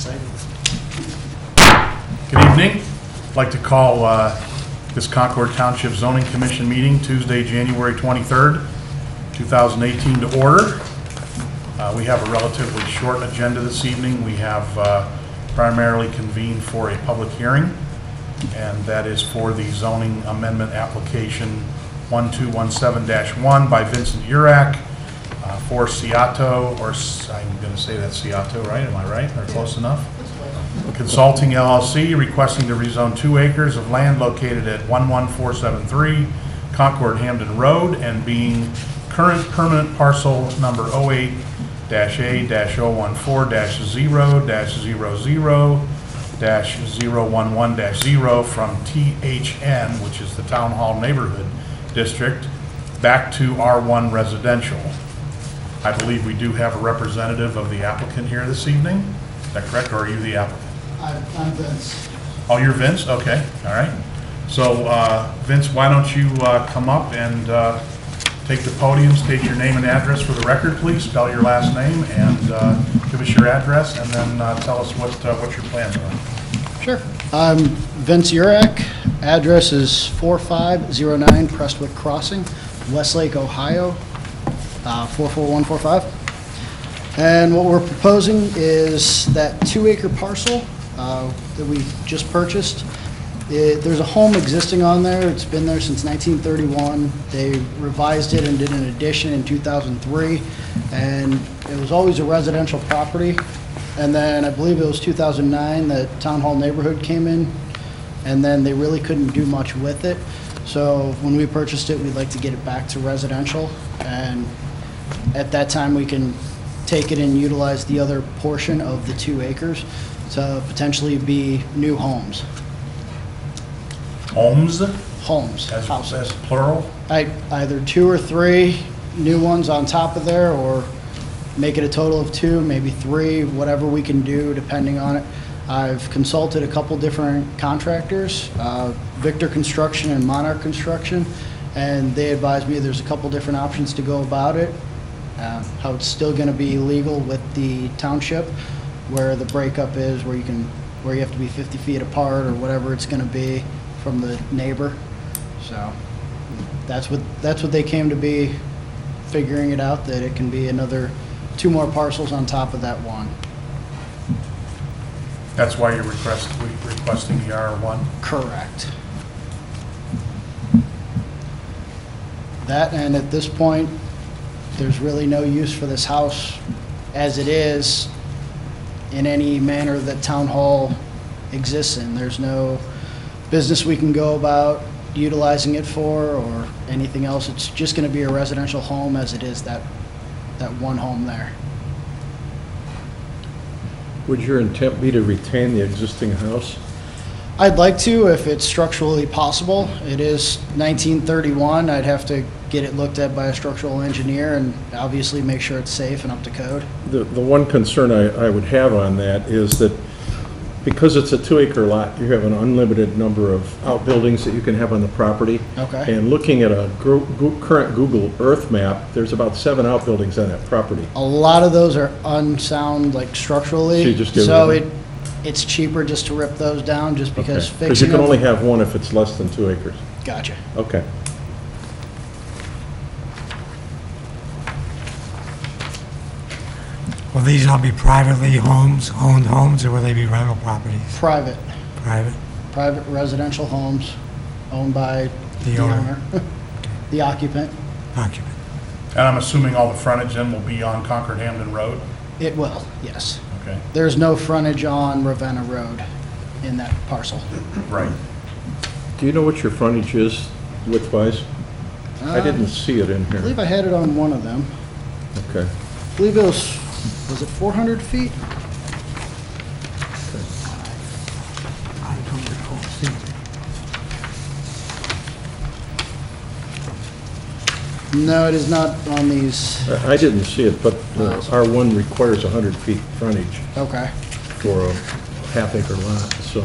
Exciting. Good evening. I'd like to call this Concord Township Zoning Commission meeting Tuesday, January 23rd, 2018 to order. We have a relatively short agenda this evening. We have primarily convened for a public hearing, and that is for the zoning amendment application 1217-1 by Vincent Urak for Seato, or I'm going to say that's Seato, right? Am I right? Or close enough? Consulting LLC, requesting to rezone 2 acres of land located at 11473 Concord Hamden Road and being current permanent parcel number 08-A-014-0-00-011-0 from THN, which is the Town Hall Neighborhood District, back to R1 Residential. I believe we do have a representative of the applicant here this evening. Is that correct, or are you the applicant? I'm Vince. Oh, you're Vince? Okay, all right. So, Vince, why don't you come up and take the podium, state your name and address for the record, please. Spell your last name and give us your address, and then tell us what your plans are. Sure. I'm Vince Urak. Address is 4509 Prestwick Crossing, Westlake, Ohio, 44145. And what we're proposing is that 2-acre parcel that we just purchased. There's a home existing on there. It's been there since 1931. They revised it and did an addition in 2003, and it was always a residential property. And then I believe it was 2009 that Town Hall Neighborhood came in, and then they really couldn't do much with it. So when we purchased it, we'd like to get it back to residential, and at that time we can take it and utilize the other portion of the 2 acres to potentially be new homes. Homes? Homes, As houses. plural? Either 2 or 3 new ones on top of there, or make it a total of 2, maybe 3, whatever we can do depending on it. I've consulted a couple different contractors, Victor Construction and Monarch Construction, and they advised me there's a couple different options to go about it. How it's still going to be legal with the township, where the breakup is, where you have to be 50 feet apart or whatever it's going to be from the neighbor. So that's what they came to be figuring it out, that it can be another 2 more parcels on top of that one. That's why you're requesting the R1? Correct. That, and at this point, there's really no use for this house as it is in any manner that Town Hall exists in. There's no business we can go about utilizing it for or anything else. It's just going to be a residential home as it is that one home there. Would your intent be to retain the existing house? I'd like to, if it's structurally possible. It is 1931. I'd have to get it looked at by a structural engineer and obviously make sure it's safe and up to code. The one concern I would have on that is that because it's a 2-acre lot, you have an unlimited number of outbuildings that you can have on the property. Okay. And looking at a current Google Earth map, there's about 7 outbuildings on that property. A lot of those are unsound, like structurally. So you just get So rid of it's cheaper just to rip those down just because Because fixing you can them. only have one if it's less than 2 acres. Gotcha. Okay. Will these all be privately owned homes, or will they be rental properties? Private Private? residential homes owned by The the owner. owner, the occupant. Occupant. And I'm assuming all the frontage then will be on Concord Hamden Road? It will, yes. Okay, There's no frontage on Ravenna Road in that parcel. right. Do you know what your frontage is width-wise? I didn't see it in I believe here. I had it on one of them. Okay. I believe it was it 400 feet? I don't recall seeing it. No, it is not on these. I didn't see it, but R1 requires 100 feet frontage Okay. for a half-acre lot. So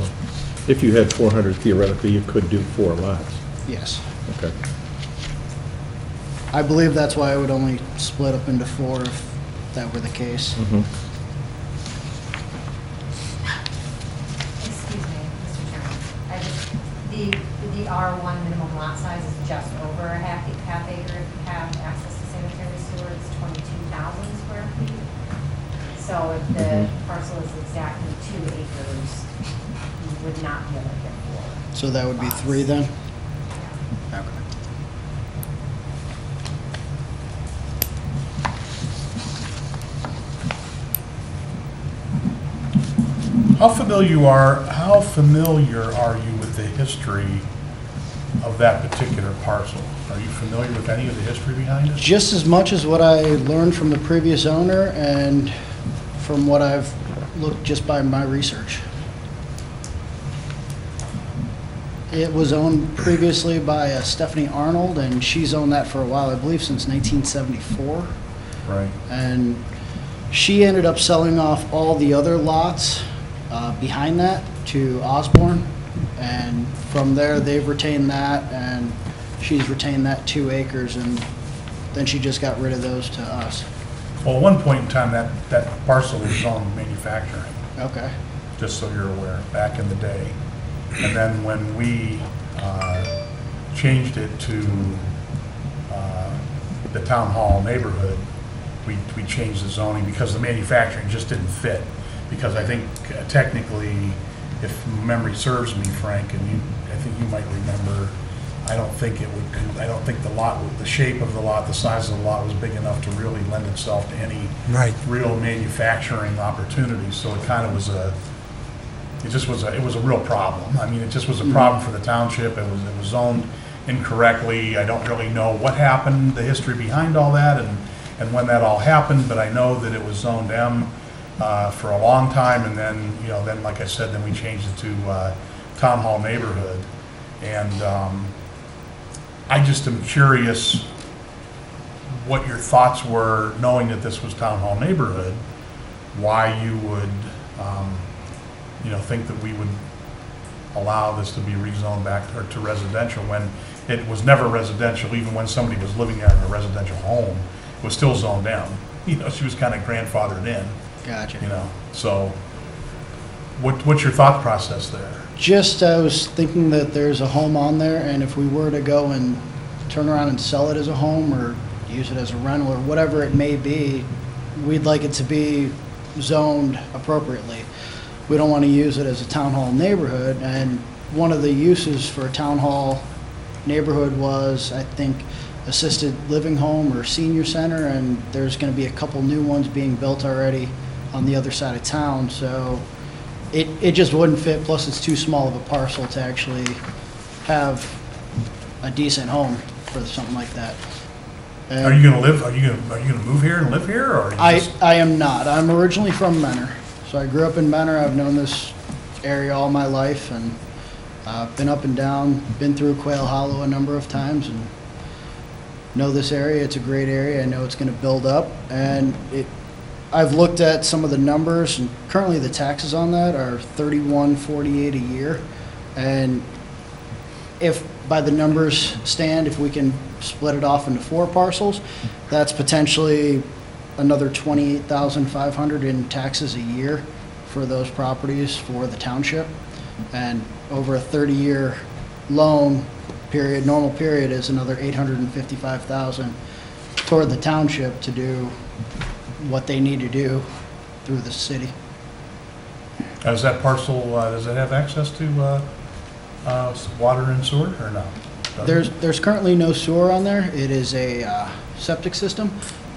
if you had 400, theoretically, you could do 4 lots. Yes. Okay. I believe that's why it would only split up into 4 if that were the case. The R1 minimum lot size is just over a half acre. If you have access to sanitary sewer, it's 22,000 square feet. So if the parcel is exactly 2 acres, you would not be able to get 4. So that would be lots. 3 then? Yeah. Okay. How familiar are you with the history of that particular parcel? Are you familiar with any of the history behind it? Just as much as what I learned from the previous owner and from what I've looked just by my research. It was owned previously by Stephanie Arnold, and she's owned that for a while, I believe since 1974. Right. And she ended up selling off all the other lots behind that to Osborne. And from there, they've retained that, and she's retained that 2 acres, and then she just got rid of those to us. Well, at one point in time, that parcel was zoned manufacturing, Okay. just so you're aware, back in the day. And then when we changed it to the town hall neighborhood, we changed the zoning because the manufacturing just didn't fit. Because I think technically, if memory serves me, Frank, and I think you might remember, I don't think the lot, the shape of the lot, the size of the lot was big enough to really lend itself to any Right. real manufacturing opportunities. So it kind of was it was a real problem. I mean, it just was a problem for the township. It was zoned incorrectly. I don't really know what happened, the history behind all that, and when that all happened, but I know that it was zoned M for a long time, and then, then like I said, then we changed it to town hall neighborhood. And I just am curious what your thoughts were, knowing that this was town hall neighborhood, why you would, think that we would allow this to be rezoned back or to residential when it was never residential, even when somebody was living there in a residential home, it was still zoned down. She was kind of grandfathered in. Gotcha. So what's your thought process there? Just, I was thinking that there's a home on there, and if we were to go and turn around and sell it as a home or use it as a rental or whatever it may be, we'd like it to be zoned appropriately. We don't want to use it as a town hall neighborhood, and one of the uses for a town hall neighborhood was, I think, assisted living home or senior center, and there's going to be a couple new ones being built already on the other side of town, so it just wouldn't fit, plus it's too small of a parcel to actually have a decent home for something like that. Are you gonna move here and live here, or are you just? I am not. I'm originally from Mentor, so I grew up in Mentor. I've known this area all my life, and been up and down, been through Quail Hollow a number of times, and know this area. It's a great area. I know it's going to build up, and I've looked at some of the numbers, and currently the taxes on that are $31.48 a year. And if by the numbers stand, if we can split it off into 4 parcels, that's potentially another $28,500 in taxes a year for those properties for the township. And over a 30-year loan period, normal period, is another $855,000 toward the township to do what they need to do through the city. Does that parcel, does it have access to water and sewer, or no? There's currently no sewer on there. It is a septic system,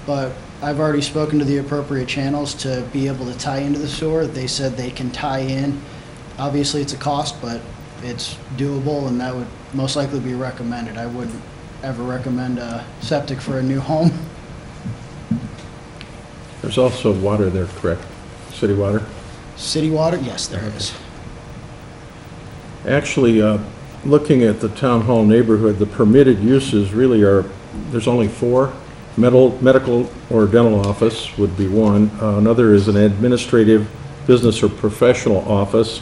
but I've already spoken to the appropriate channels to be able to tie into the sewer. They said they can tie in. Obviously, it's a cost, but it's doable, and that would most likely be recommended. I wouldn't ever recommend a septic for a new home. There's also water there, correct? City water? City water? Yes, there is. Actually, looking at the town hall neighborhood, the permitted uses really are, there's only 4. Medical or dental office would be one. Another is an administrative, business, or professional office.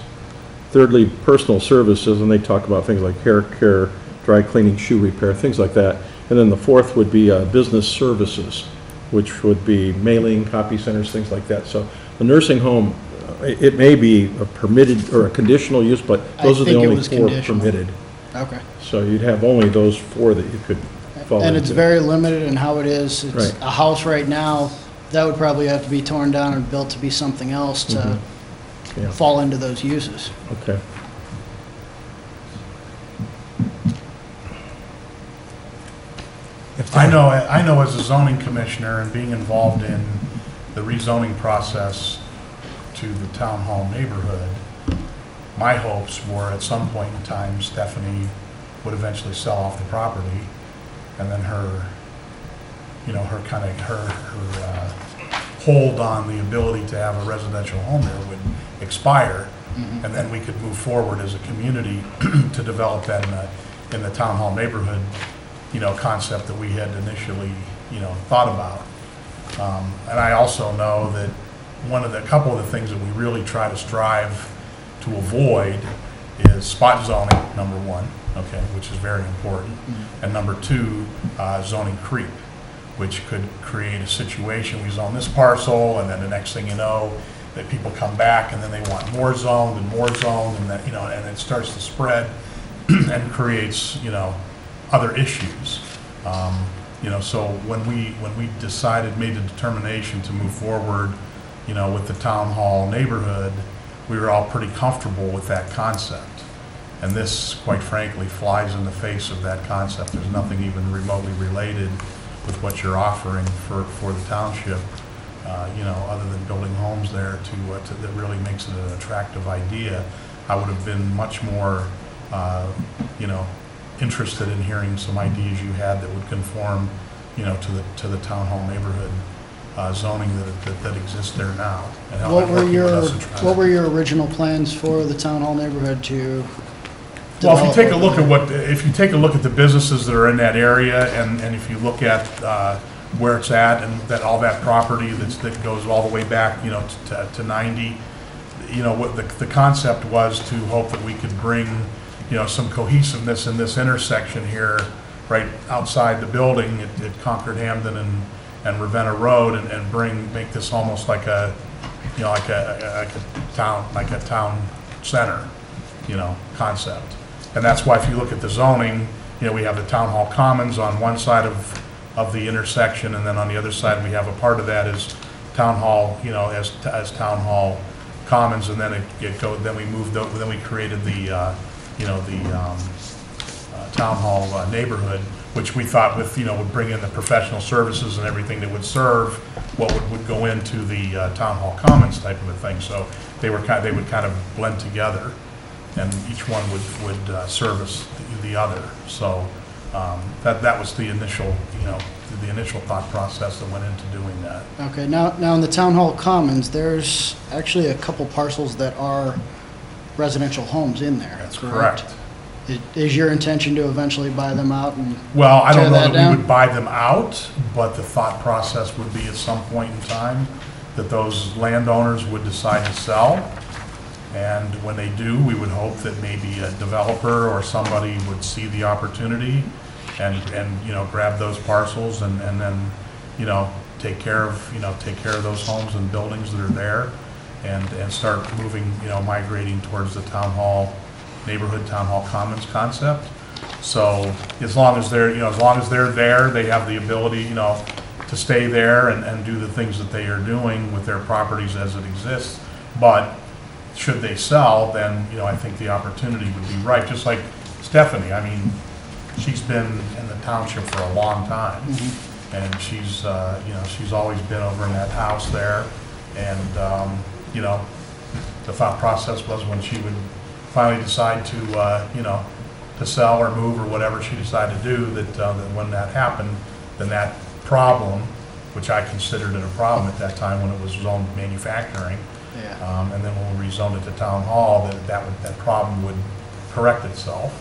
Thirdly, personal services, and they talk about things like hair care, dry cleaning, shoe repair, things like that. And then the 4th would be business services, which would be mailing, copy centers, things like that. So the nursing home, it may be a permitted or a conditional use, but those are the think it only was 4 conditional. permitted. Okay. So you'd have only those 4 that you could fall into. And it's very limited in how it is. It's Right. a house right now, that would probably have to be torn down and built to be something else to Yeah. fall into those uses. Okay. If I they're- know as a zoning commissioner and being involved in the rezoning process to the town hall neighborhood, my hopes were at some point in time Stephanie would eventually sell off the property, and then her, you know, her kind of, her hold on the ability to have a residential home there would expire, and then we could move forward as a community to develop that in the town hall neighborhood, you know, concept that we had initially, you know, thought about. And I also know that a couple of the things that we really try to strive to avoid is spot zoning, number one, okay, which is very important. And number two, zoning creep, which could create a situation, we zone this parcel, and then the next thing you know, that people come back and then they want more zoned, and that, you know, and it starts to spread and creates, you know, other issues. You know, so when we made the determination to move forward, you know, with the town hall neighborhood, we were all pretty comfortable with that concept. And this, quite frankly, flies in the face of that concept. There's nothing even remotely related with what you're offering for the township, you know, other than building homes there that really makes it an attractive idea. I would have been much more, you know, interested in hearing some ideas you had that would conform, you know, to the town hall neighborhood zoning that exists there now. And how What it were working with your, us and trying what to- were your original plans for the town hall neighborhood to? Well, if you develop take a over look if you take a look at the businesses that are in that area, and if you look at where it's at, and that all that property that goes all the way back, you know, to 90, you know, what the concept was to hope that we could bring, you know, some cohesiveness in this intersection here, right outside the building at Concord Hamden and Ravenna Road, and make this almost like a, you know, like a town center, you know, concept. And that's why if you look at the zoning, you know, we have the town hall commons on one side of the intersection, and then on the other side, we have a part of that is town hall, you know, as town hall commons, and then then we created the, you know, the town hall neighborhood, which we thought would bring in the professional services and everything that would serve what would go into the town hall commons type of a thing. So they would kind of blend together, and each one would service the other. So that was the initial, you know, the initial thought process that went into doing that. Okay, now in the town hall commons, there's actually a couple parcels that are residential homes in there. That's correct. Is your intention to eventually buy them out and Well, I tear don't know that that we down? would buy them out, but the thought process would be at some point in time that those landowners would decide to sell. And when they do, we would hope that maybe a developer or somebody would see the opportunity and you know, grab those parcels and then, you know, take care of those homes and buildings that are there and start moving, you know, migrating towards the town hall neighborhood, town hall commons concept. So as long as they're there, they have the ability, you know, to stay there and do the things that they are doing with their properties as it exists. But should they sell, then, you know, I think the opportunity would be right. Just like Stephanie, I mean, she's been in the township for a long time. And she's, you know, she's always been over in that house there. And, you know, the thought process was when she would finally decide to, you know, to sell or move or whatever she decided to do, that when that happened, then that problem, which I considered it a problem at that time when it was zoned manufacturing, Yeah. and then when we rezoned it to town hall, that problem would correct itself.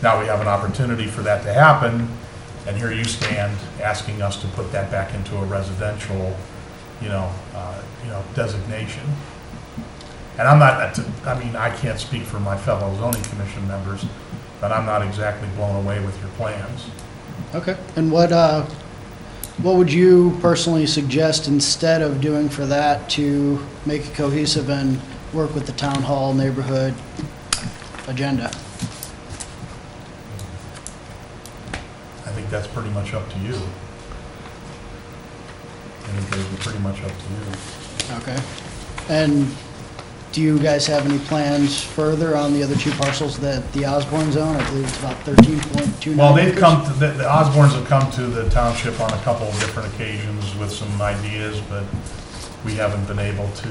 Now we have an opportunity for that to happen, and here you stand asking us to put that back into a residential, you know, designation. And I'm not, I mean, I can't speak for my fellow zoning commission members, but I'm not exactly blown away with your plans. Okay, and what would you personally suggest instead of doing for that to make it cohesive and work with the town hall neighborhood agenda? think that's pretty much up to you. I think that would be pretty much up to you. Okay. And do you guys have any plans further on the other two parcels that the Osborne's own? I believe it's about 13.29 Well, they've acres. come to, the Osbornes have come to the township on a couple of different occasions with some ideas, but we haven't been able to,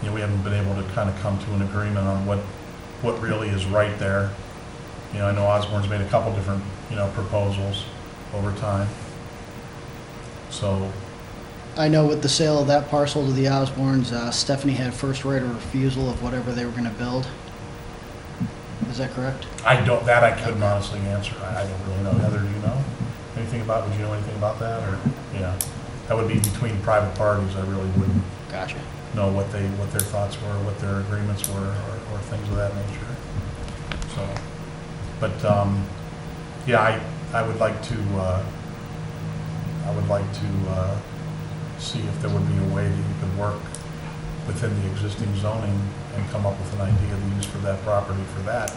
we haven't been able to kind of come to an agreement on what really is right there. I know Osborne's made a couple different, proposals over time. So, I know with the sale of that parcel to the Osbornes, Stephanie had first right of refusal of whatever they were going to build. Is that correct? I couldn't honestly answer. I don't really know. Heather, do you know anything about, would you know anything about that, or, that would be between private parties. I really wouldn't Gotcha. know what their thoughts were, what their agreements were, or things of that nature. So, but, I would like to, see if there would be a way that you could work within the existing zoning and come up with an idea to use for that property for that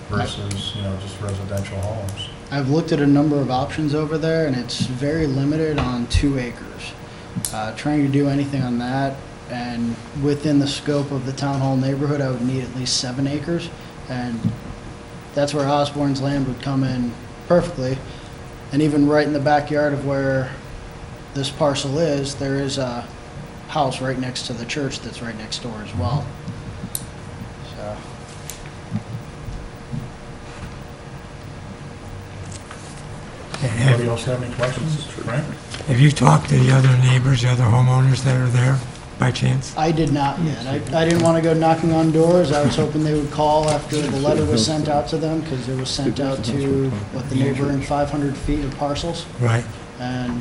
versus, just residential homes. I've looked at a number of options over there, and it's very limited on 2 acres. Trying to do anything on that, and within the scope of the town hall neighborhood, I would need at least 7 acres, and that's where Osborne's land would come in perfectly. And even right in the backyard of where this parcel is, there is a house right next to the church that's right next door as well. So, Anybody else have any questions? Frank? Have you talked to the other neighbors, the other homeowners that are there by chance? I did not yet. I didn't want to go knocking on doors. I was hoping they would call after the letter was sent out to them, because it was sent out to, the neighboring 500 feet of parcels. Right. And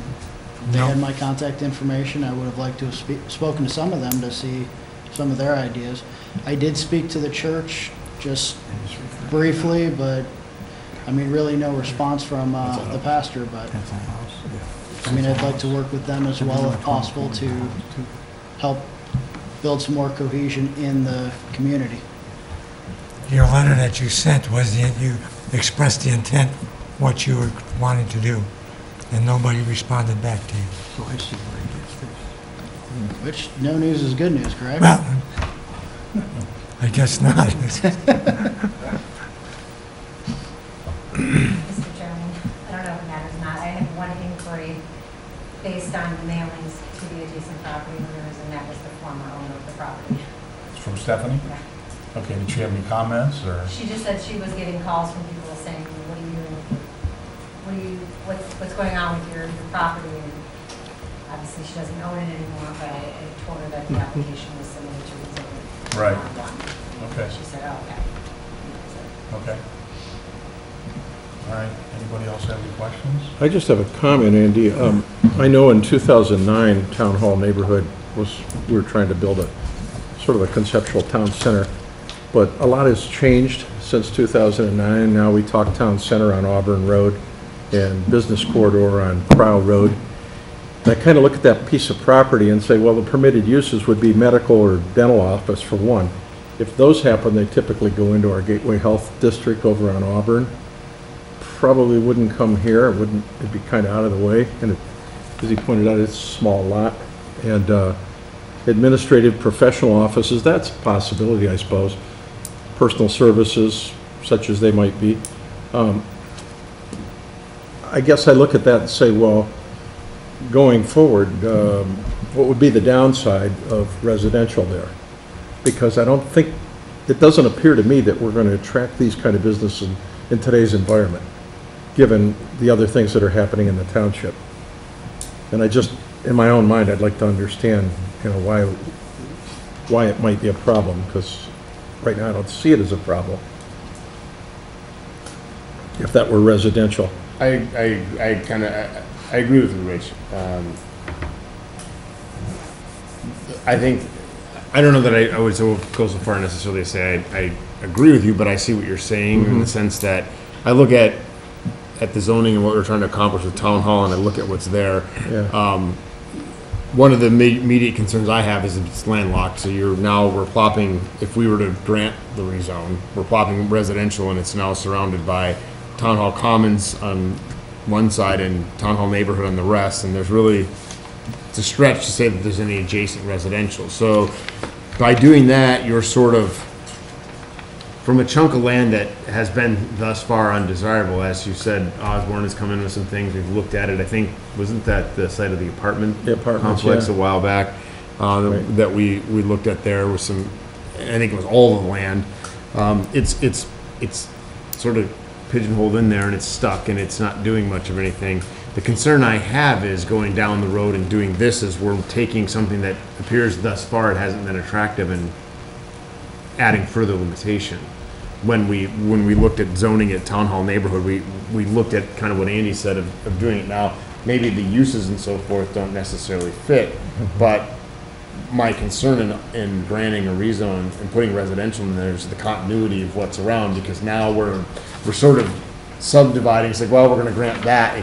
they had my contact information. I would have liked to have spoken to some of them to see some of their ideas. I did speak to the church just briefly, but, really no response from the pastor, but, I'd like to work with them as well if possible to help build some more cohesion in the community. Your letter that you sent you expressed the intent, what you were wanting to do, and nobody responded back to you. Which, no news is good news, correct? Well, I guess not. Mr. Chairman, I don't know if it matters or not. I had one inquiry based on the mailings to the adjacent property owners, and that was the former owner of the property. It's from Stephanie? Yeah. Okay, did she have any comments, or? She just said she was getting calls from people saying, what's going on with your property? And obviously, she doesn't own it anymore, but I told her that the application was submitted to the zoning. Right. Done. Okay, She said, oh, okay. okay. All right, anybody else have any questions? I just have a comment, Andy. I know in 2009, Town Hall neighborhood we were trying to build a sort of a conceptual town center, but a lot has changed since 2009. Now we talk town center on Auburn Road and business corridor on Crowell Road. And I kind of look at that piece of property and say, well, the permitted uses would be medical or dental office for one. If those happen, they typically go into our Gateway Health District over on Auburn. Probably wouldn't come here. It'd be kind of out of the way. And as he pointed out, it's a small lot. And administrative professional offices, that's a possibility, I suppose. Personal services, such as they might be. I guess I look at that and say, well, going forward, what would be the downside of residential there? Because it doesn't appear to me that we're going to attract these kind of businesses in today's environment, given the other things that are happening in the township. And in my own mind, I'd like to understand, why it might be a problem, because right now I don't see it as a problem. If that were residential. I agree with you, Rich. I don't know that I would go so far necessarily to say I agree with you, but I see what you're saying in the sense that I look at the zoning and what we're trying to accomplish with town hall, and I look at what's there. Yeah. One of the immediate concerns I have is it's landlocked, so we're plopping, if we were to grant the rezone, we're plopping residential and it's now surrounded by Town Hall Commons on one side and Town Hall Neighborhood on the rest, and there's really, it's a stretch to say that there's any adjacent residential. So by doing that, you're sort of, from a chunk of land that has been thus far undesirable, as you said, Osborne has come in with some things, we've looked at it, I think, wasn't that the site of the apartment The apartments, complex yeah. a while back? Right. That we looked at there with some, I think it was all the land. It's sort of pigeonholed in there and it's stuck and it's not doing much of anything. The concern I have is going down the road and doing this is we're taking something that appears thus far it hasn't been attractive and adding further limitation. When we looked at zoning at Town Hall Neighborhood, we looked at kind of what Andy said of doing it now. Maybe the uses and so forth don't necessarily fit, but my concern in granting a rezone and putting residential in there is the continuity of what's around, because now we're sort of subdividing. It's like, well, we're gonna grant that.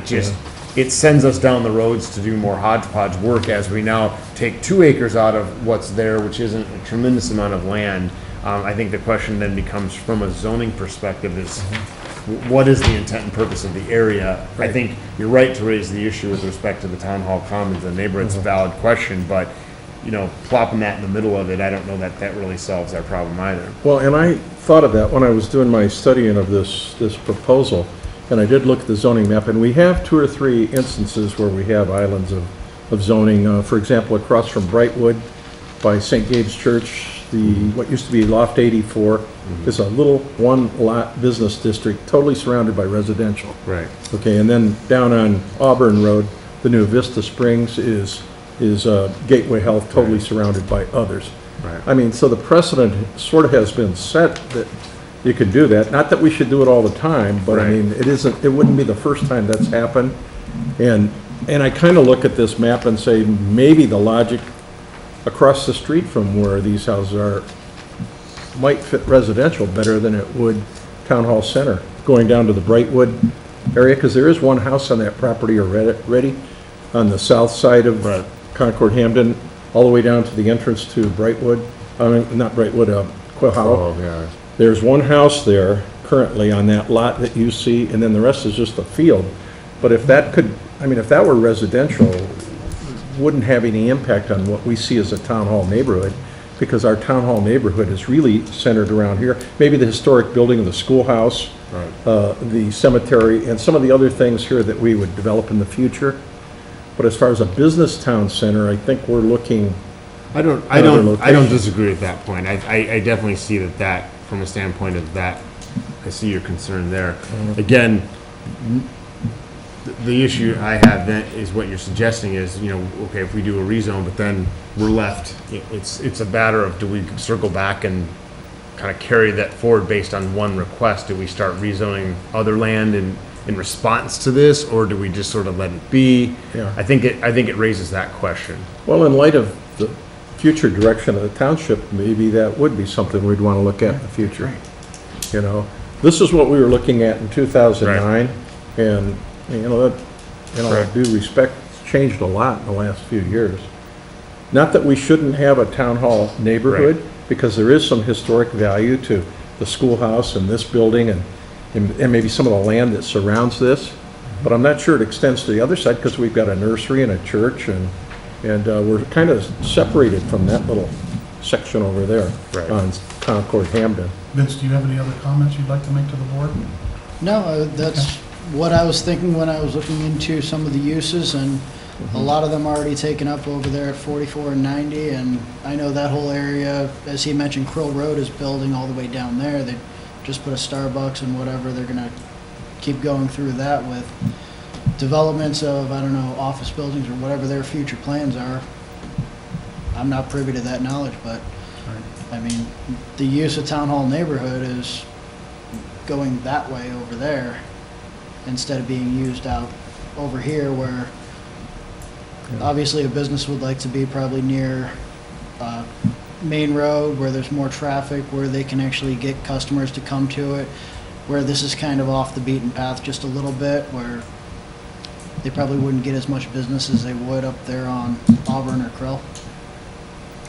It sends us down the roads to do more hodgepodge work as we now take 2 acres out of what's there, which isn't a tremendous amount of land. I think the question then becomes, from a zoning perspective, is what is the intent and purpose of the area? I think you're right to raise the issue with respect to the Town Hall Commons and neighborhood. It's a valid question, but plopping that in the middle of it, I don't know that that really solves our problem either. Well, and I thought of that when I was doing my studying of this proposal, and I did look at the zoning map, and we have 2 or 3 instances where we have islands of zoning. For example, across from Brightwood by St. Gabe's Church, what used to be Loft 84 is a little one-lot business district, totally surrounded by residential. Right. Okay, and then down on Auburn Road, the new Vista Springs is Gateway Health, totally surrounded by others. Right. I mean, so the precedent sort of has been set that you can do that. Not that we should do it all the time, but I Right. mean, it wouldn't be the first time that's happened. And I kind of look at this map and say, maybe the logic across the street from where these houses are might fit residential better than it would Town Hall Center, going down to the Brightwood area, because there is one house on that property already on the south side of Right. Concord Hamden, all the way down to the entrance to Brightwood, not Brightwood, Quail Hollow. Oh, yeah. There's one house there currently on that lot that you see, and then the rest is just a field. But if that were residential, wouldn't have any impact on what we see as a Town Hall neighborhood, because our Town Hall neighborhood is really centered around here. Maybe the historic building of the schoolhouse, the cemetery, and some of the other things here that we would develop in the future. But as far as a business town center, I think we're looking. I don't disagree with that point. I definitely see that from a standpoint of that, I see your concern there. Again, the issue I have then is what you're suggesting is, okay, if we do a rezone, but then we're left, it's a matter of, do we circle back and kind of carry that forward based on one request? Do we start rezoning other land in response to this, or do we just sort of let it be? Yeah. I think it raises that question. Well, in light of the future direction of the township, maybe that would be something we'd want to look at in the future. This is what we were looking at in 2009, and that, due respect, it's changed a lot in the last few years. Not that we shouldn't have a Town Hall neighborhood, because there is some historic value to the schoolhouse and this building and maybe some of the land that surrounds this, but I'm not sure it extends to the other side, because we've got a nursery and a church, and we're kind of separated from that little section over there on Concord Hamden. Vince, do you have any other comments you'd like to make to the board? No, that's what I was thinking when I was looking into some of the uses, and a lot of them already taken up over there at 44 and 90, and I know that whole area, as he mentioned, Krill Road is building all the way down there. They just put a Starbucks and whatever, they're gonna keep going through that with developments of, I don't know, office buildings or whatever their future plans are. I'm not privy to that knowledge, but, I mean, the use of Town Hall neighborhood is going that way over there instead of being used out over here, where obviously a business would like to be probably near main road, where there's more traffic, where they can actually get customers to come to it, where this is kind of off the beaten path just a little bit, where they probably wouldn't get as much business as they would up there on Auburn or Krill.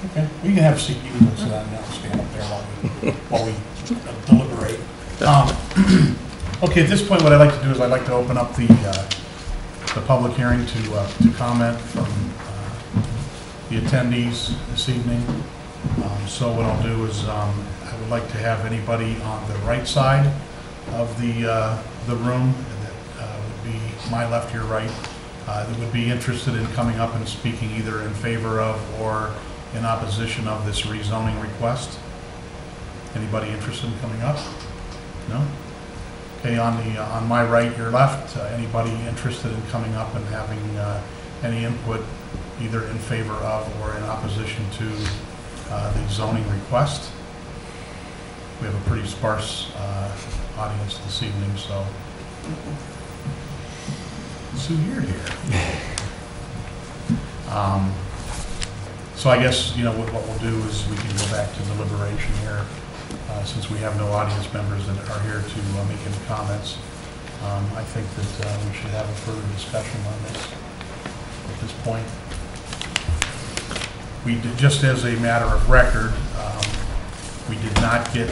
Okay, we can have a seat, you can sit down and I'll stand up there while we deliberate. Okay, at this point, what I'd like to do is I'd like to open up the public hearing to comment from the attendees this evening. So what I'll do is I would like to have anybody on the right side of the room, that would be my left, your right, that would be interested in coming up and speaking either in favor of or in opposition of this rezoning request. Anybody interested in coming up? No? Okay, on my right, your left, anybody interested in coming up and having any input either in favor of or in opposition to the zoning request? We have a pretty sparse audience this evening, so. Sue, you're here. So I guess, what we'll do is we can go back to deliberation here, since we have no audience members that are here to make any comments. I think that we should have a further discussion on this at this point. We did, just as a matter of record, we did not get,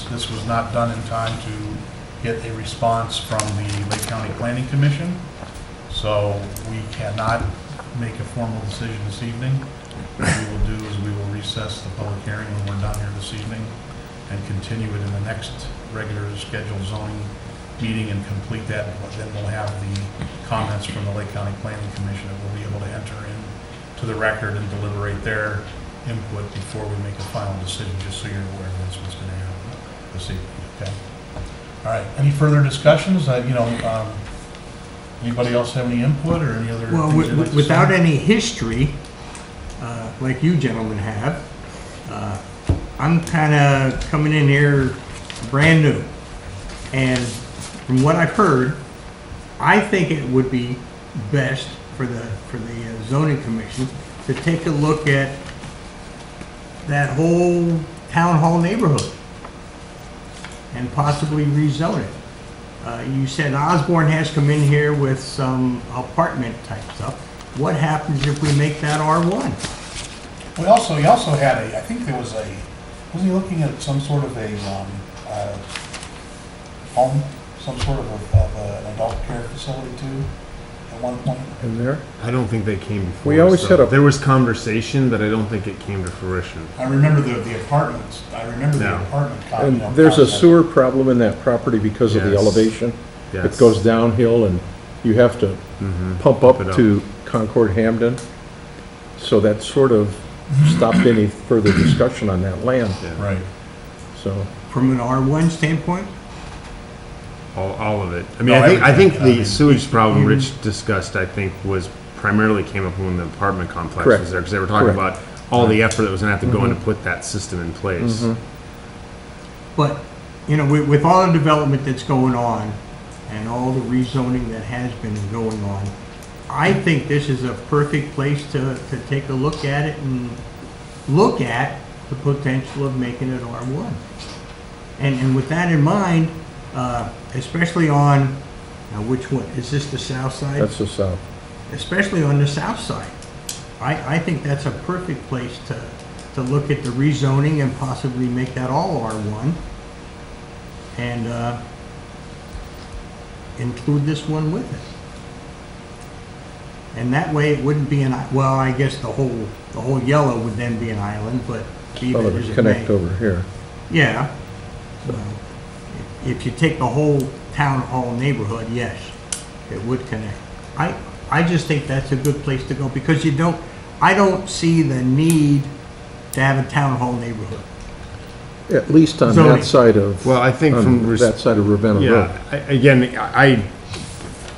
this was not done in time to get a response from the Lake County Planning Commission. So we cannot make a formal decision this evening. What we will do is we will recess the public hearing when we're done here this evening and continue it in the next regular scheduled zoning meeting and complete that. Then we'll have the comments from the Lake County Planning Commission that we'll be able to enter in to the record and deliberate their input before we make a final decision, just so you're aware that's what's going to happen this evening, okay? All right, any further discussions? Anybody else have any input or any other? Well, things they'd like to without say? any history, like you gentlemen have, I'm kind of coming in here brand new. And from what I've heard, I think it would be best for the zoning commission to take a look at that whole town hall neighborhood and possibly rezone it. You said Osborne has come in here with some apartment type stuff. What happens if we make that R1? He also had I think there was wasn't he looking at some sort of a home, some sort of an adult care facility too, at one point? In there? I don't think they came before. We always so had a- There was conversation, but I don't think it came to fruition. I remember the apartments, the Yeah. apartment. And there's a sewer problem in that property because of the Yes. elevation. Yes. It goes downhill and you have to pump up it up. to Concord Hamden. So that sort of stopped any further discussion on that land, Yeah. Right. so. From an R1 standpoint? All of it. I mean, No, I think everything. the sewage problem Rich discussed, I think, was primarily came up when the apartment complex Correct. was there, because they were talking Correct. about all the effort that was gonna have to go in to put that system in place. But, with all the development that's going on and all the rezoning that has been going on, I think this is a perfect place to take a look at it and look at the potential of making it R1. And with that in mind, especially on, now which one, is this the south side? That's the south. Especially on the south side. I think that's a perfect place to look at the rezoning and possibly make that all R1. And include this one with it. And that way it wouldn't be well, I guess the whole yellow would then be an island, but be Well, that it as would it connect may. over here. Yeah. Well, if you take the whole town hall neighborhood, yes, it would connect. I just think that's a good place to go because I don't see the need to have a town hall neighborhood. At least on Zoning. that side of. Well, I think on from that side of Ravenna Road. Yeah,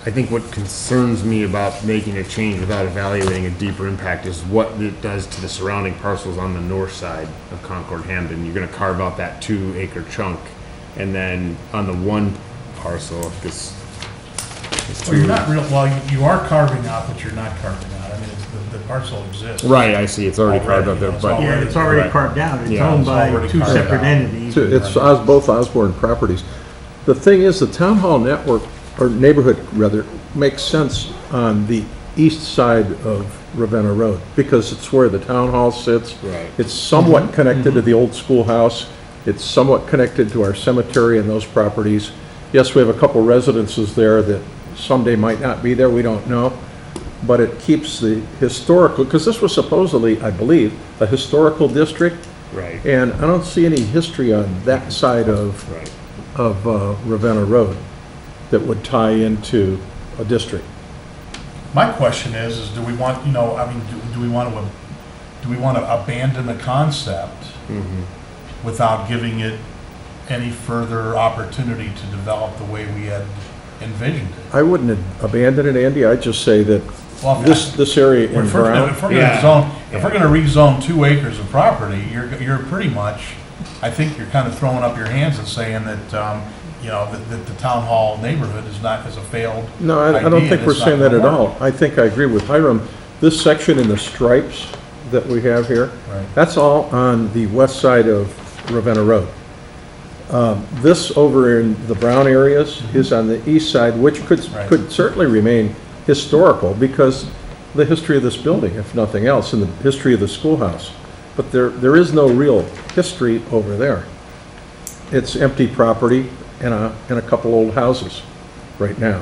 I think what concerns me about making a change without evaluating a deeper impact is what it does to the surrounding parcels on the north side of Concord Hamden. You're gonna carve out that 2-acre chunk, and then on the one parcel, this. Well, you're not you are carving out, but you're not carving out. I mean, the parcel exists. Right, I see, it's already carved out there, It's but. already- Yeah, it's already Right. carved out. It's Yeah, owned it's by already two carved separate out. entities. It's both Osborne properties. The thing is, the town hall network, or neighborhood rather, makes sense on the east side of Ravenna Road because it's where the town hall sits. Right. It's somewhat connected to the old schoolhouse. It's somewhat connected to our cemetery and those properties. Yes, we have a couple residences there that someday might not be there, we don't know. But it keeps the historical, because this was supposedly, I believe, a historical district. Right. And I don't see any history on that side of, Right. Ravenna Road that would tie into a district. My question is do we want, you know, I mean, do we want to abandon the concept without giving it any further opportunity to develop the way we had envisioned it? I wouldn't abandon it, Andy, I'd just say that Well, this area in If we're Brown. gonna Yeah. rezone, if we're gonna rezone 2 acres of property, you're pretty much, I think you're kind of throwing up your hands and saying that, you know, that the town hall neighborhood is a failed No, I don't idea, think and we're it's not saying that gonna at all. work. I think I agree with Hiram. This section in the stripes that we have here, Right. that's all on the west side of Ravenna Road. This over in the brown areas is on the east side, which Right. could certainly remain historical because the history of this building, if nothing else, and the history of the schoolhouse. But there is no real history over there. It's empty property and a couple old houses right now.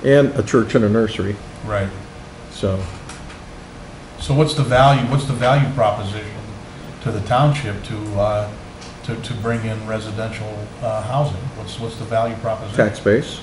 And a church and a nursery, Right. so. So what's the value proposition to the township to bring in residential housing? What's the value proposition? Tax base.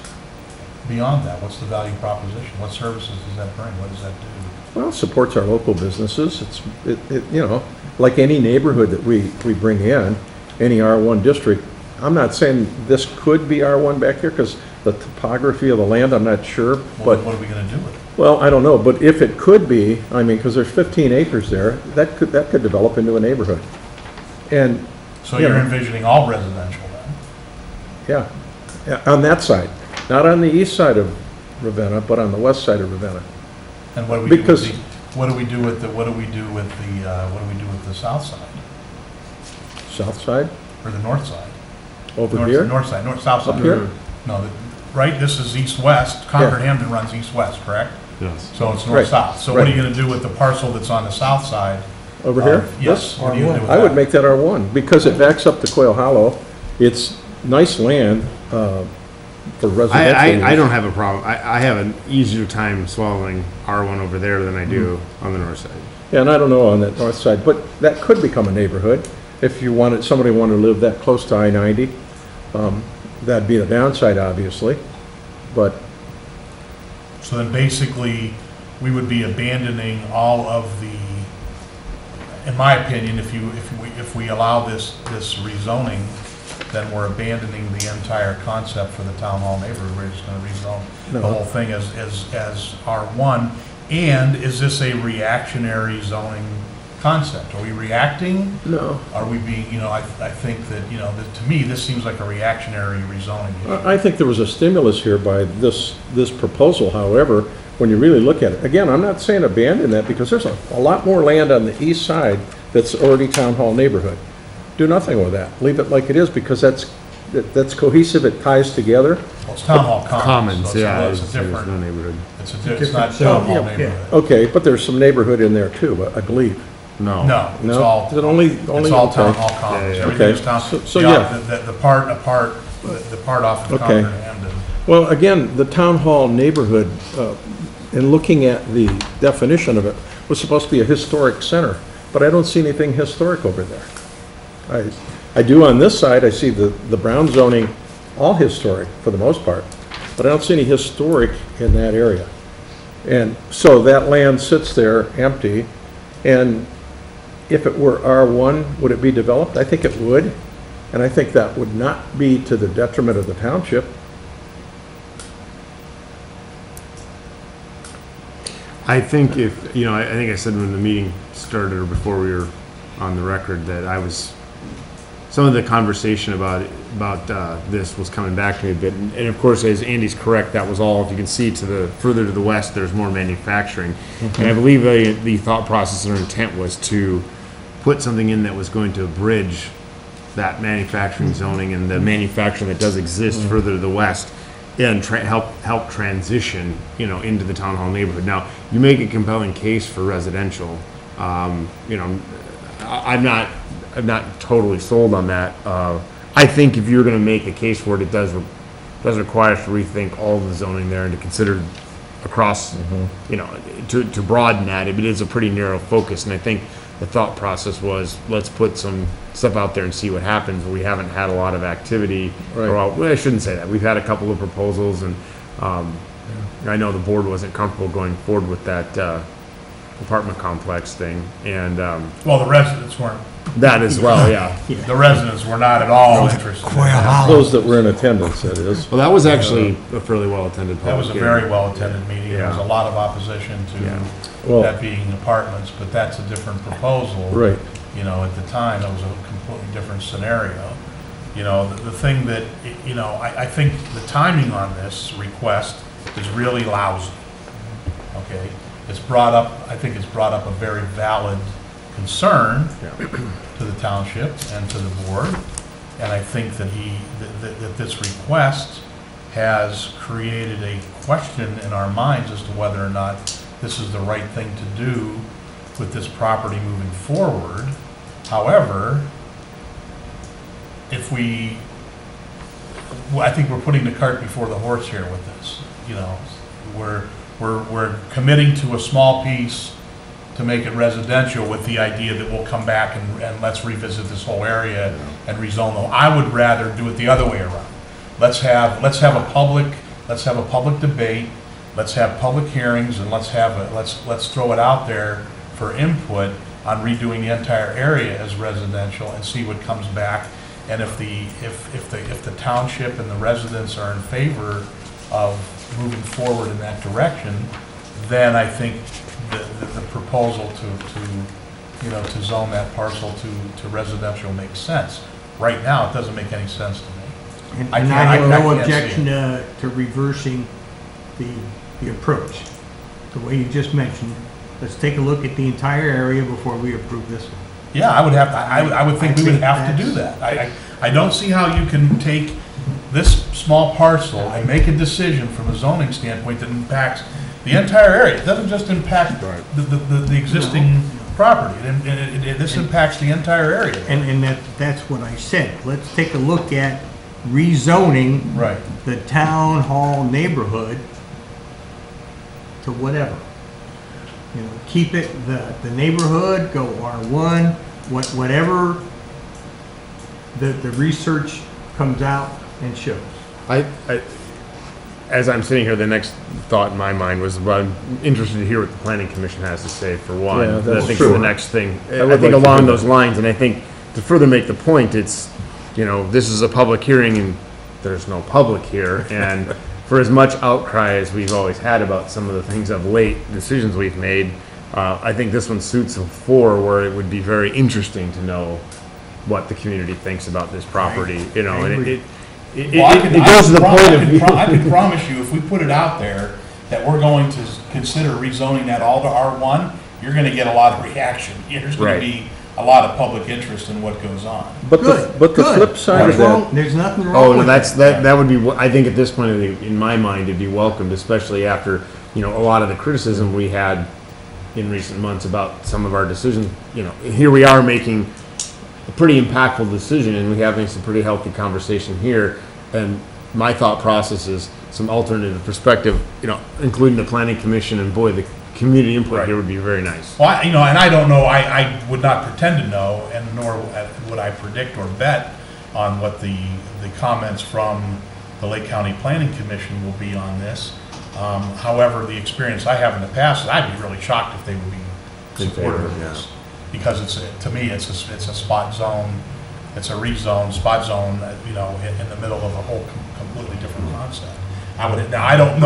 Beyond that, what's the value proposition? What services does that bring? What does that do? Well, it supports our local businesses. You know, like any neighborhood that we bring in, any R1 district. I'm not saying this could be R1 back here because the topography of the land, I'm not sure, but, What are we gonna do with it? well, I don't know, but if it could be, I mean, because there's 15 acres there, that could develop into a neighborhood. And, So Yeah. you're envisioning all residential then? yeah, on that side, not on the east side of Ravenna, but on the west side of Ravenna. And what do we do with Because- the, what do we do with the south side, South side, or the north side? over North- here, North side, south side. up here. No, right, this is east-west, Concord Yeah. Hamden runs east-west, correct? Yes. So it's Right, north-south. So what are you right. gonna do with the parcel that's on the south side? Over here? Yes, what are you gonna do with I would that? make that R1, because it backs up to Quail Hollow. It's nice land for residential. I use. don't have a problem. I have an easier time swallowing R1 over there than I do on the north side. Yeah, and I don't know on that north side, but that could become a neighborhood. If you wanted, somebody wanted to live that close to I-90, that'd be the downside, obviously. But, So then basically, we would be abandoning all of the, in my opinion, if we allow this rezoning, then we're abandoning the entire concept for the town hall neighborhood. We're just gonna rezone the No. whole thing as R1. And is this a reactionary zoning concept? Are we reacting? no, Are we being, you know, I think that, you know, that to me, this seems like a reactionary rezoning issue. I think there was a stimulus here by this proposal, however, when you really look at it. Again, I'm not saying abandon that, because there's a lot more land on the east side that's already town hall neighborhood. Do nothing with that. Leave it like it is, because that's cohesive, it ties together. Well, it's town hall commons. Commons, so yeah. It's a There's no different, neighborhood. it's not zone. town hall Yeah, yeah. neighborhood. Okay, but there's some neighborhood in there too, I believe. No. No, it's No? all, Is it only it's all town okay. hall commons. Yeah, yeah. Everything is Okay. town. So, the- yeah. The part off of Okay. Concord and Hamden. Well, again, the town hall neighborhood, in looking at the definition of it, was supposed to be a historic center, but I don't see anything historic over there. I do on this side, I see the brown zoning, all historic for the most part, but I don't see any historic in that area. And so that land sits there empty, and if it were R1, would it be developed? I think it would, and I think that would not be to the detriment of the township. I think if, you know, I think I said when the meeting started or before we were on the record that some of the conversation about this was coming back to me a bit. And of course, as Andy's correct, that was all, if you can see further to the west, there's more manufacturing. And I believe the thought process or intent was to put something in that was going to bridge that manufacturing zoning and the manufacturing that does exist further to the west and help transition, you know, into the town hall neighborhood. Now, you make a compelling case for residential. You know, I'm not totally sold on that. I think if you're going to make a case for it, it does does require us to rethink all of the zoning there and to consider across, you know, to broaden that. It is a pretty narrow focus, and I think the thought process was, let's put some stuff out there and see what happens. We haven't had a lot of activity. Right. Well, I shouldn't say that. We've had a couple of proposals, and I know the board wasn't comfortable going forward with that apartment complex thing, and Well, the residents weren't, that as well, yeah. the residents were not at all interested in Quail that. Hollow. Those that were in attendance, that is. Well, that was actually a fairly well-attended public That was a hearing. very well-attended meeting. There was a Yeah. lot of opposition Yeah. to Well- that being apartments, but that's a different proposal. Right. You know, at the time, it was a completely different scenario. You know, the thing that, you know, I think the timing on this request is really lousy. Okay? It's brought up, I think it's brought up a very valid concern to the township and to the board. And I think that that this request has created a question in our minds as to whether or not this is the right thing to do with this property moving forward. However, if I think we're putting the cart before the horse here with this. You know, we're committing to a small piece to make it residential with the idea that we'll come back and let's revisit this whole area and rezone them. I would rather do it the other way around. Let's have a public debate, let's have public hearings, and let's throw it out there for input on redoing the entire area as residential and see what comes back. And if the township and the residents are in favor of moving forward in that direction, then I think the proposal to zone that parcel to residential makes sense. Right now, it doesn't make any sense to me. And I I can't- have I no can't see objection to reversing the approach. The way you just mentioned, let's take a look at the entire area before we approve this one. Yeah, I would think we would have to do that's- that. I don't see how you can take this small parcel and make a decision from a zoning standpoint that impacts the entire area. It doesn't just impact the existing property. This impacts the entire area. And that's what I said. Let's take a look at rezoning Right. the town hall neighborhood to whatever. You know, keep it, the neighborhood, go R1, whatever the research comes out and shows. As I'm sitting here, the next thought in my mind was, well, I'm interested to hear what the planning commission has to say for one. Yeah, that's I think true. the next thing, I I would think like to along do those that. lines, and I think to further make the point, it's, you know, this is a public hearing and there's no public here. And for as much outcry as we've always had about some of the things of late, decisions we've made, I think this one suits a floor where it would be very interesting to know what the community thinks about this property, you know, I and agree. it Well, I goes to the point I of. can promise you, if we put it out there, that we're going to consider rezoning that all to R1, you're gonna get a lot of reaction. There's gonna Right. be a lot of public interest in what goes on. But Good, but the good. flip side What's of that, wrong? There's nothing Oh, wrong no, with that's, that. that would be, I think at this point, in my mind, it'd be welcomed, especially after, you know, a lot of the criticism we had in recent months about some of our decisions. You know, here we are making a pretty impactful decision, and we're having some pretty healthy conversation here. And my thought process is some alternative perspective, you know, including the planning commission, and boy, the community input Right. here would be very nice. Well, and I don't know, I would not pretend to know, and nor would I predict or bet on what the comments from the Lake County Planning Commission will be on this. However, the experience I have in the past, I'd be really shocked if they would be In favor, supportive of this. Because to me, it's a spot zone, it's a rezone, spot zone, you know, in the middle of a whole completely different concept. Now, I don't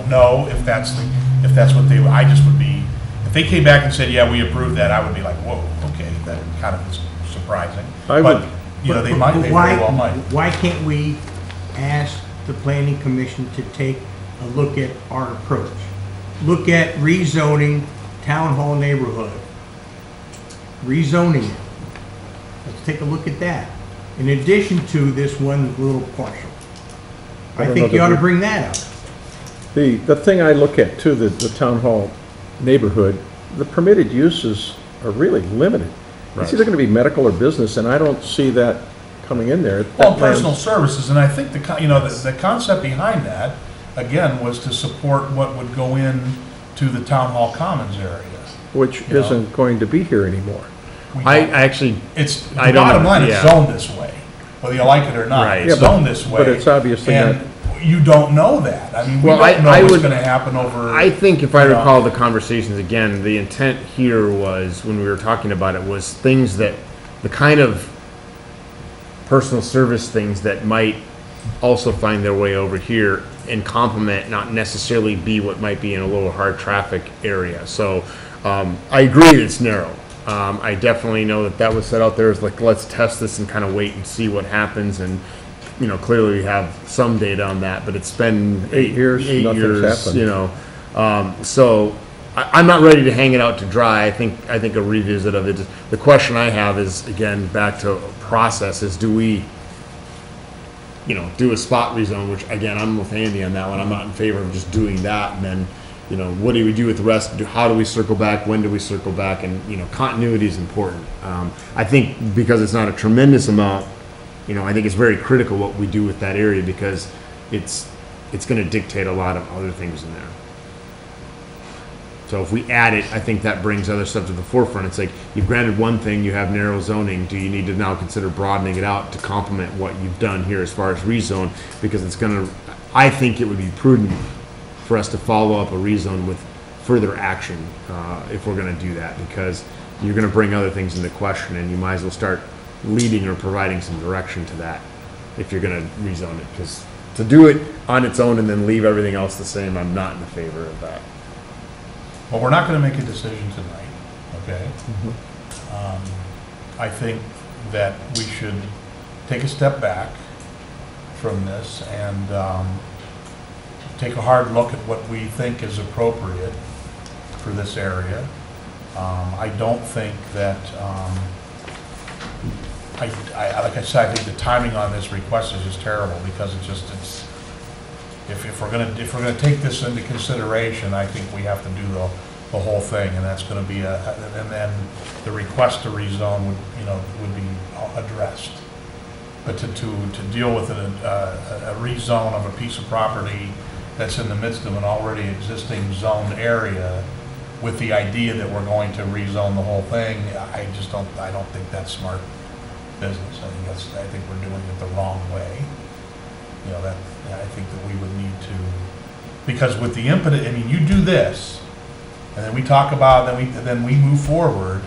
know if that's what they, I just would be, if they came back and said, yeah, we approve that, I would be like, whoa, okay, that kind of is surprising. I But, would- you know, they But very why- well might. Why can't we ask the planning commission to take a look at our approach? Look at rezoning town hall neighborhood. Rezoning it. Let's take a look at that. In addition to this one little partial. I don't think know you ought to that bring that up. the thing I look at too, the town hall neighborhood, the permitted uses are really limited. It's Right. either gonna be medical or business, and I don't see that coming in there. Well, That personal land- services, and I think the concept behind that, again, was to support what would go in to the town hall commons area. Which you know. isn't going to be here anymore. We I don't- actually, It's, I the don't bottom know, line, it's yeah. zoned this way, whether you like it or not. Right. It's Yeah, but- zoned this way. but it's obviously And you don't know that. I mean, we Well, don't know I what's would- gonna happen over. I think if I you know. recall the conversations again, the intent here was, when we were talking about it, was things that, the kind of personal service things that might also find their way over here and complement, not necessarily be what might be in a little hard traffic area. So, I agree that it's narrow. I definitely know that that was set out there as like, let's test this and kind of wait and see what happens. And, you know, clearly we have some data on that, but it's been 8 years, nothing's happened. you know. So I'm not ready to hang it out to dry. I think a revisit of it. The question I have is, again, back to process, is do we, you know, do a spot rezone, which again, I'm with Andy on that one. I'm not in favor of just doing that. And then, you know, what do we do with the rest? How do we circle back? When do we circle back? And, you know, continuity is important. I think because it's not a tremendous amount, you know, I think it's very critical what we do with that area, because it's going to dictate a lot of other things in there. So if we add it, I think that brings other stuff to the forefront. It's like, you've granted one thing, you have narrow zoning. Do you need to now consider broadening it out to complement what you've done here as far as rezone? Because it's going to, I think it would be prudent for us to follow up a rezone with further action if we're going to do that, because you're going to bring other things into question, and you might as well start leading or providing some direction to that if you're going to rezone it. Because to do it on its own and then leave everything else the same, I'm not in favor of that. Well, we're not gonna make a decision tonight, okay? I think that we should take a step back from this and take a hard look at what we think is appropriate for this area. I don't think that, like I said, I think the timing on this request is just terrible, because it's, if we're gonna take this into consideration, I think we have to do the whole thing, and that's gonna be and then the request to rezone would be addressed. But to deal with a rezone of a piece of property that's in the midst of an already existing zoned area with the idea that we're going to rezone the whole thing, I don't think that's smart business. I think we're doing it the wrong way. You know, I think that we would need to, because with the impetus, I mean, you do this, and then we talk about, then we move forward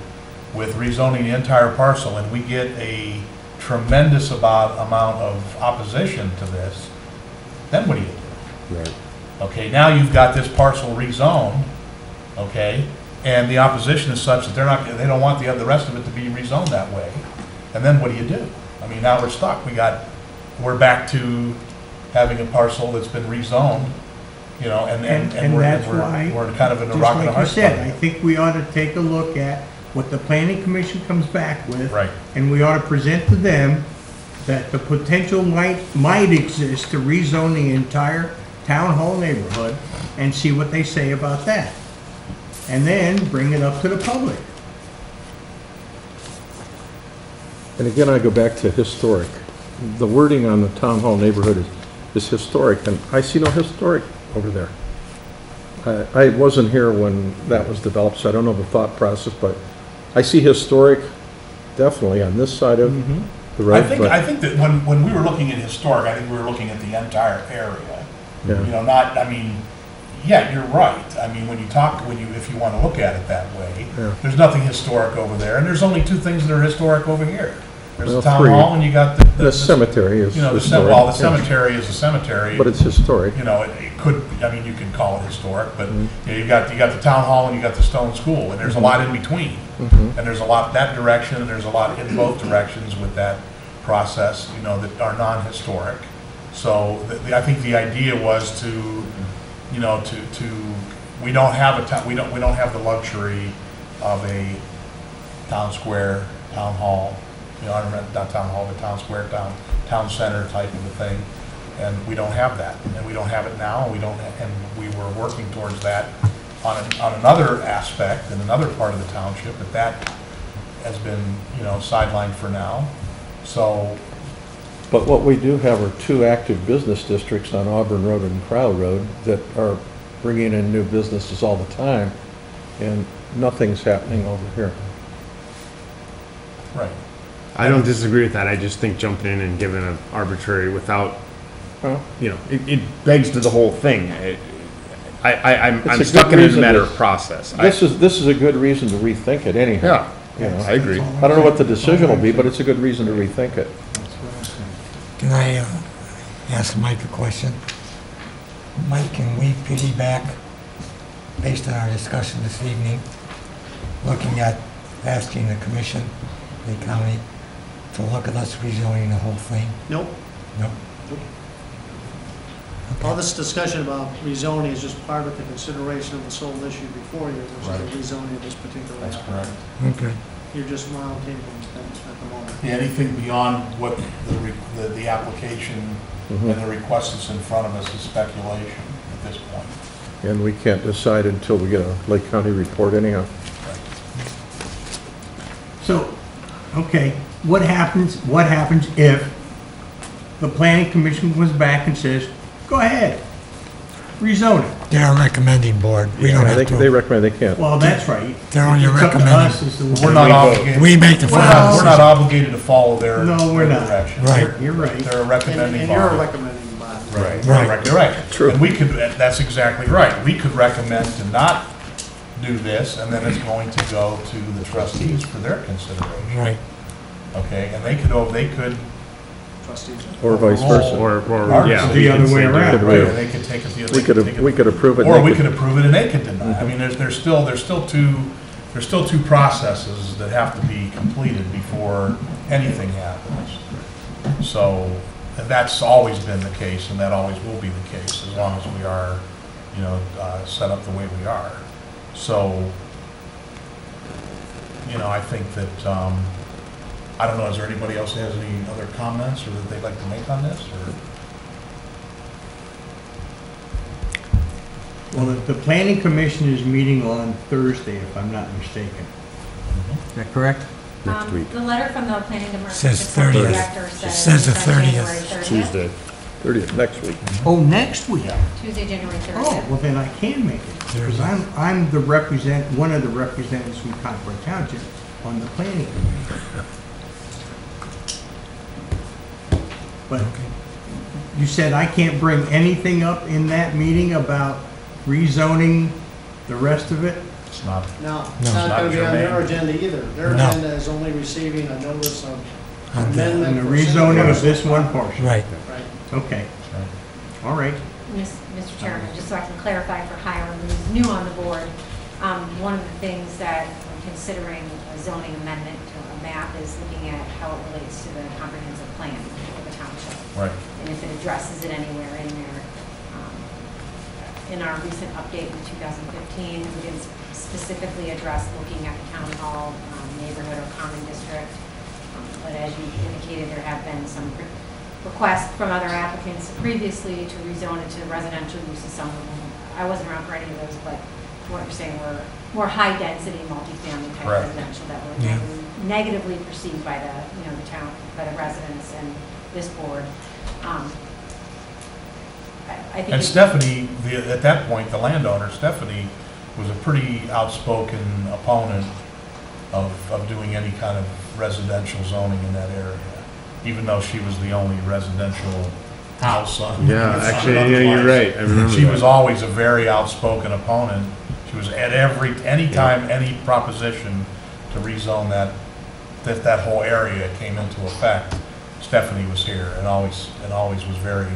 with rezoning the entire parcel, and we get a tremendous amount of opposition to this, then what do you do? Right. Okay, now you've got this parcel rezoned, okay, and the opposition is such that they don't want the rest of it to be rezoned that way. And then what do? I mean, now we're stuck. We're back to having a parcel that's been rezoned, you know, and that's why, we're kind of in a just rock and a like you hard said, I spot. think we ought to take a look at what the planning commission comes back with. Right. And we ought to present to them that the potential might exist to rezone the entire town hall neighborhood, and see what they say about that. And then bring it up to the public. And again, I go back to historic. The wording on the town hall neighborhood is historic, and I see no historic over there. I wasn't here when that was developed, so I don't know the thought process, but I see historic definitely on this side of the road. I think that when we were looking at historic, I think we were looking at the entire area. Yeah. You know, yeah, you're right. I mean, if you want to look at it that way, Yeah. there's nothing historic over there, and there's only two things that are historic over here. There's Well, the town three. hall, and you got The cemetery is You know, the historic. well, the yeah. cemetery is a cemetery. But it's historic. You know, it could, I mean, you could call it historic, but you know, you got the town hall and you got the stone school, and there's a lot in between. And there's a lot that direction, and there's a lot in both directions with that process, you know, that are non-historic. So I think the idea was to, you know, we don't have we don't have the luxury of a town square, town hall, you know, not town hall, but town square, town center type of a thing. And we don't have that, and we don't have it now, and we were working towards that on another aspect in another part of the township, but that has been, you know, sidelined for now. So But what we do have are two active business districts on Auburn Road and Crowell Road that are bringing in new businesses all the time, and nothing's happening over here. Right. I don't disagree with that. I just think jumping in and giving an arbitrary without, Well, it begs to the whole thing. I'm It's a stuck good in a reason matter to- of process. this is a good reason to rethink it anyhow. Yeah, you know. I agree. I don't know what the decision will be, but it's a good reason to rethink it. Can I ask Mike a question? Mike, can we piggyback, based on our discussion this evening, looking at asking the commission, the county, to look at us rezoning the whole thing? Nope. No? All this discussion about rezoning is just part of the consideration of the sole issue before you, which Right. is the rezoning of this particular That's lot. correct. Okay. You're just round tabling at the moment. Yeah, anything beyond what the application and the request that's in front of us is speculation at this point. And we can't decide until we get a Lake County report anyhow. So, okay, what happens if the planning commission comes back and says, go ahead, rezone it? They're a recommending board. We don't Yeah, have they to. recommend they can't. Well, that's right. They're only It's up to recommending. us as to- We're not obligated. We make the We're final not decision. obligated to follow their No, we're not. direction. Right. You're right. They're a recommending And you're a body. recommending body. Right. Right. You're right. True. And we could, that's exactly right. We could recommend to not do this, and then it's going to go to the trustees for their consideration. Right. Okay, and they could. Trustees. Or vice versa. Or Ours yeah. is the other way around. Could Right, we- and they could take it the other. We could approve it. and Or they we could- could approve it and they could deny. I mean, there's still two processes that have to be completed before anything happens. So, and that's always been the case, and that always will be the case, as long as we are, set up the way we are. So, I think that, I don't know, is there anybody else that has any other comments or that they'd like to make on this, or? Well, the planning commission is meeting on Thursday, if I'm not mistaken. Is that correct? Next week. The letter from the planning Says department 30th. director says. Says the it's on January 30th. 30th. Tuesday. 30th, next week. Oh, next week? Tuesday, January Oh, 30th. well, then I can make it, because I'm one of the representatives from Concord Township on the planning commission. But you said I can't bring anything up in that meeting about rezoning the rest of it? It's not. No, No. it's not Not going to be on their germane. agenda either. Their No. agenda is only receiving a notice of On the- amendment. On the for rezoning of single this one parcel. portion? Right. Right. Okay, all right. Mr. Chairman, just so I can clarify for Hiram, who's new on the board, one of the things that I'm considering a zoning amendment to a map is looking at how it relates to the comprehensive plan for the township. Right. And if it addresses it anywhere in there. In our recent update in 2015, we didn't specifically address looking at the town hall neighborhood or common district. But as you indicated, there have been some requests from other applicants previously to rezone it to residential uses. Some of them, I wasn't around for any of those, but what you're saying were more high-density multifamily type Correct. residential that were Yeah. negatively perceived by the town, by the residents and this board. I think. And it- Stephanie, at that point, the landowner, Stephanie, was a pretty outspoken opponent of doing any kind of residential zoning in that area, even though she was the only residential house on. Yeah, on actually, other yeah, you're lots. right. I remember She that. was always a very outspoken opponent. She was at anytime any proposition to rezone that whole area came into effect, Stephanie was here and always was very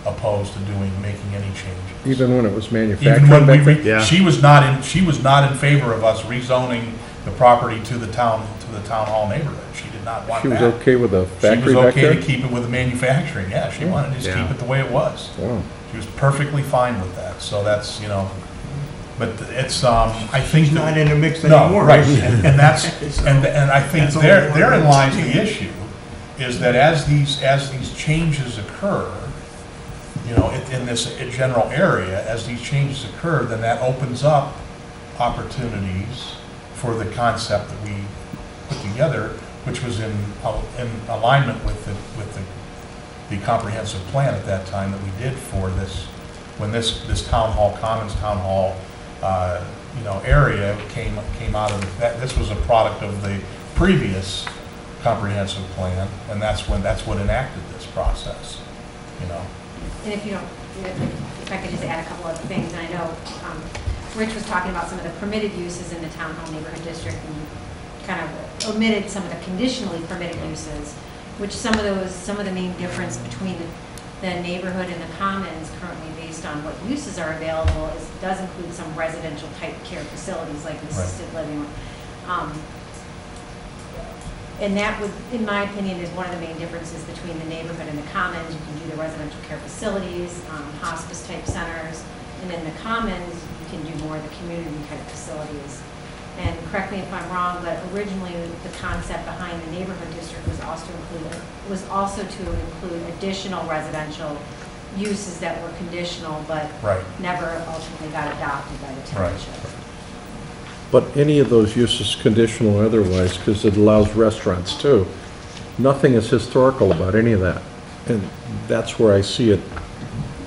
opposed to making any changes. Even when it was Even manufactured when back then? Yeah. she was not in favor of us rezoning the property to the town hall neighborhood. She did not want She was that. okay with the factory She was back okay there? to keep it with the manufacturing, yeah, she wanted to just Yeah. keep it the way it was. Wow. She was perfectly fine with that, so that's, but it's, I think. She's that- not in the mix No, anymore. right, and that's, and I think That's all therein I lies want. the issue, is that as these changes occur, in this general area, as these changes occur, then that opens up opportunities for the concept that we put together, which was in alignment with the comprehensive plan at that time that we did for this, when this town hall, Commons Town Hall, area came out of that. This was a product of the previous comprehensive plan, and that's what enacted this process, And if you don't, if I could just add a couple other things, and I know Rich was talking about some of the permitted uses in the town hall neighborhood district, and kind of omitted some of the conditionally permitted uses, which some of the main difference between the neighborhood and the commons currently based on what uses are available does include some residential type care facilities like assisted living. And that would, in my opinion, is one of the main differences between the neighborhood and the commons. You can do the residential care facilities, hospice type centers, and in the commons, you can do more of the community type facilities. And correct me if I'm wrong, but originally the concept behind the neighborhood district was also to include additional residential uses that were conditional, but never ultimately got adopted by the township. But any of those uses, conditional or otherwise, because it allows restaurants too, nothing is historical about any of that. And that's where I see it.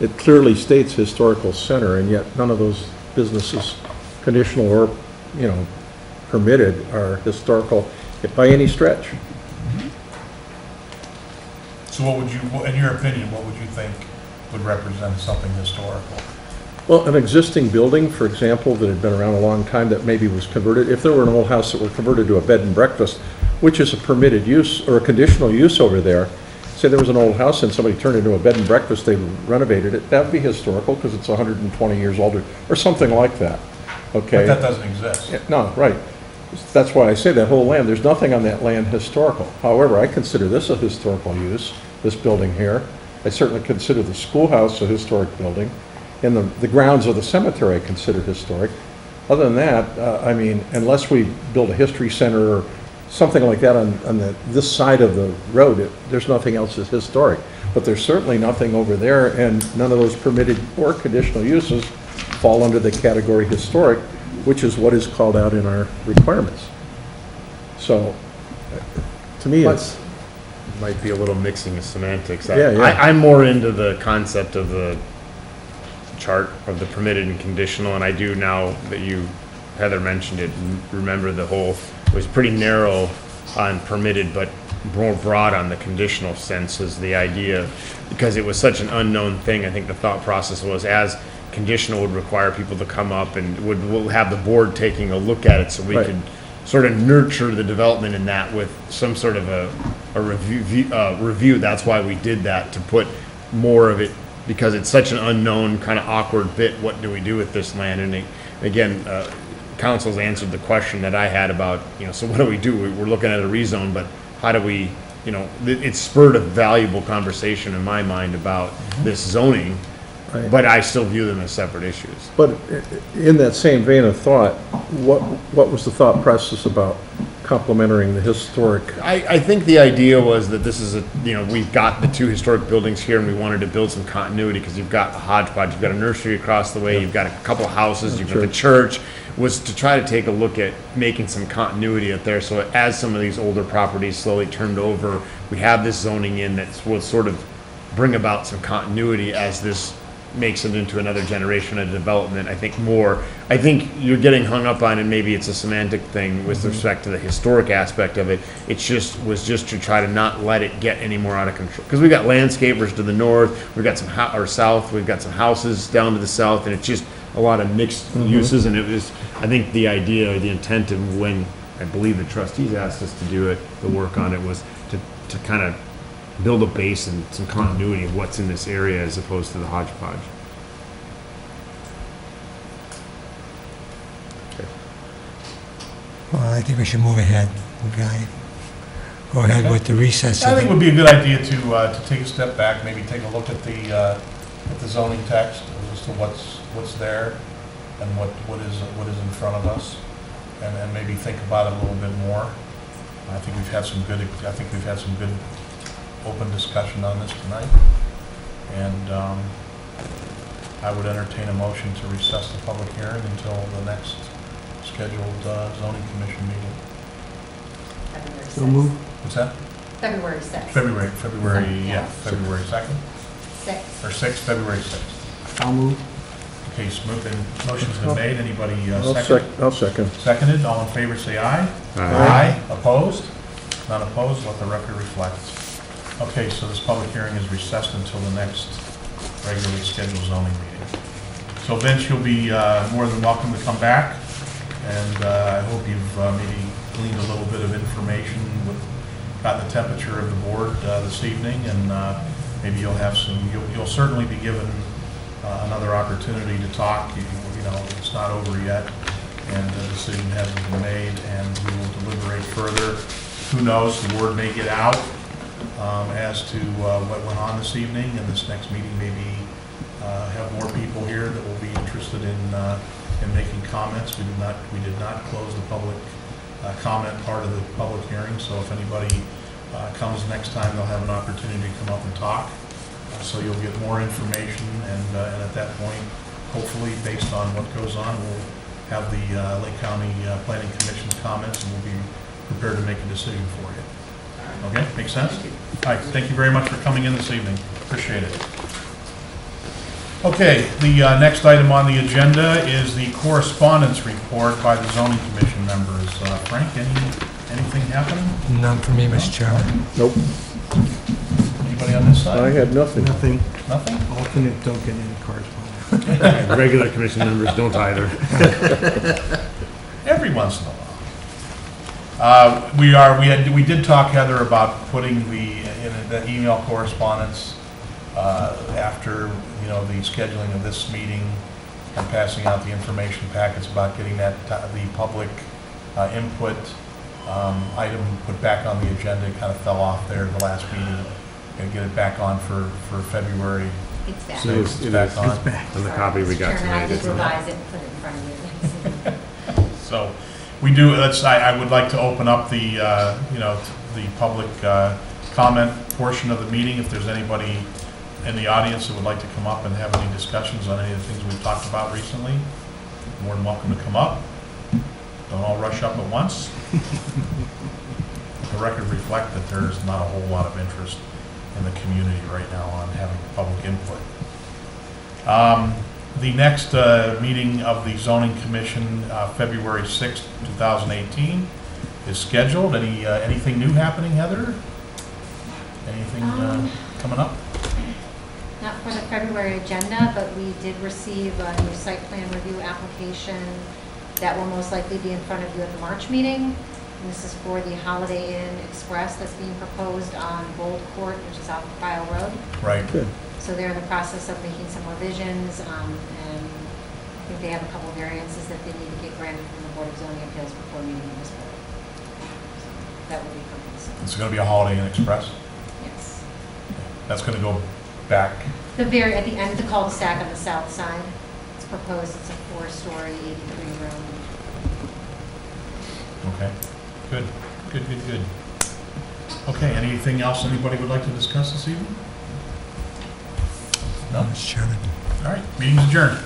It clearly states historical center, and yet none of those businesses, conditional or, permitted, are historical by any stretch. So what would you, in your opinion, what would you think would represent something historical? Well, an existing building, for example, that had been around a long time that maybe was converted, if there were an old house that were converted to a bed and breakfast, which is a permitted use or a conditional use over there, say there was an old house and somebody turned it into a bed and breakfast, they renovated it, that would be historical because it's 120 years older or something like that. Okay? But that doesn't exist. Yeah, no, right. That's why I say that whole land, there's nothing on that land historical. However, I consider this a historical use, this building here. I certainly consider the schoolhouse a historic building, and the grounds of the cemetery I consider historic. Other than that, unless we build a history center or something like that on this side of the road, there's nothing else that's historic. But there's certainly nothing over there, and none of those permitted or conditional uses fall under the category historic, which is what is called out in our requirements. So, to me, it's... Might be a little mixing of semantics. Yeah. I'm more into the concept of the chart of the permitted and conditional, and I do, now that Heather mentioned it, remember the whole, it was pretty narrow on permitted, but more broad on the conditional sense is the idea, because it was such an unknown thing. I think the thought process was, as conditional would require people to come up and we'll have the board taking a look at it so we could sort of nurture the development in that with some sort of a review. That's why we did that, to put more of it, because it's such an unknown, kind of awkward bit. What do we do with this land? And again, council's answered the question that I had about, so what do we do? We're looking at a rezone, but how do we, it spurred a valuable conversation in my mind about this zoning, but I still view them as separate issues. But in that same vein of thought, what was the thought process about complementing the historic? I think the idea was that this is we've got the two historic buildings here, and we wanted to build some continuity, because you've got a hodgepodge, you've got a nursery across the way, you've got a couple of houses, you've got the church, was to try to take a look at making some continuity up there, so as some of these older properties slowly turned over, we have this zoning in that will sort of bring about some continuity as this makes it into another generation of development. I think you're getting hung up on, and maybe it's a semantic thing with respect to the historic aspect of it. It was just to try to not let it get any more out of control, because we've got landscapers to the north, we've got some south, we've got some houses down to the south, and it's just a lot of mixed uses. And it was, I think, the idea or the intent of when I believe the trustees asked us to do it, the work on it, was to kind of build a base and some continuity of what's in this area as opposed to the hodgepodge. Well, I think we should move ahead. Okay. Go ahead with the recess. I think it would be a good idea to take a step back, maybe take a look at the zoning text as to what's there and what is in front of us, and maybe think about it a little bit more. I think we've had some good open discussion on this tonight, and I would entertain a motion to recess the public hearing until the next scheduled zoning commission meeting. February So 6th. move. What's that? February 6th. February, Yeah. February 2nd, 6th. or 6th, February 6th. I'll move. Okay, so moved and motion's been made. Anybody I'll second? I'll second. Seconded, all in favor, say aye. Aye. Opposed? None opposed, let the record reflect. Okay, so this public hearing is recessed until the next regularly scheduled zoning meeting. So Vince, you'll be more than welcome to come back, and I hope you've maybe gleaned a little bit of information, gotten the temperature of the board this evening, and maybe you'll have some, you'll certainly be given another opportunity to talk. You know, it's not over yet, and the decision hasn't been made, and we will deliberate further. Who knows, the word may get out as to what went on this evening, and this next meeting maybe have more people here that will be interested in making comments. We did not close the public comment part of the public hearing, so if anybody comes next time, they'll have an opportunity to come up and talk. So you'll get more information, and at that point, hopefully, based on what goes on, we'll have the Lake County Planning Commission's comments, and we'll be prepared to make a decision for you. Okay, makes sense? All right, thank you very much for coming in this evening. Appreciate it. Okay, the next item on the agenda is the correspondence report by the zoning commission members. Frank, anything happening? None for me, Mr. Chairman. Nope, Anybody on this side? I had nothing. Nothing. Nothing? Alternate don't get any correspondence. Regular commission members don't either. Every once in a while. We did talk, Heather, about putting the email correspondence after, the scheduling of this meeting and passing out the information packets about getting the public input item put back on the agenda. It kind of fell off there the last meeting, and get it back on for February. It's back. So it's back on. And the copy we got Chairman, tonight I did is not. revise it and put it in front of you. So we do, I would like to open up the, the public comment portion of the meeting. If there's anybody in the audience that would like to come up and have any discussions on any of the things we've talked about recently, more than welcome to come up. Don't all rush up at once. The record reflect that there's not a whole lot of interest in the community right now on having public input. The next meeting of the zoning commission, February 6th, 2018, is scheduled. Anything new happening, Heather? Anything coming up? Not for the February agenda, but we did receive a new site plan review application that will most likely be in front of you at the March meeting. And this is for the Holiday Inn Express that's being proposed on Gold Court, which is off of Kyle Road. Right. Good. So they're in the process of making some revisions, and I think they have a couple variances that they need to get granted from the Board of Zoning Appeals before meeting this board. So that will be coming soon. It's going to be a Holiday Inn Express. Yes. That's going to go back. At the end of the cul-de-sac on the south side, it's proposed, it's a 4-story, 83-room. Okay. Good. Okay, anything else anybody would like to discuss this evening? No? Mr. Chairman. All right, meeting's adjourned.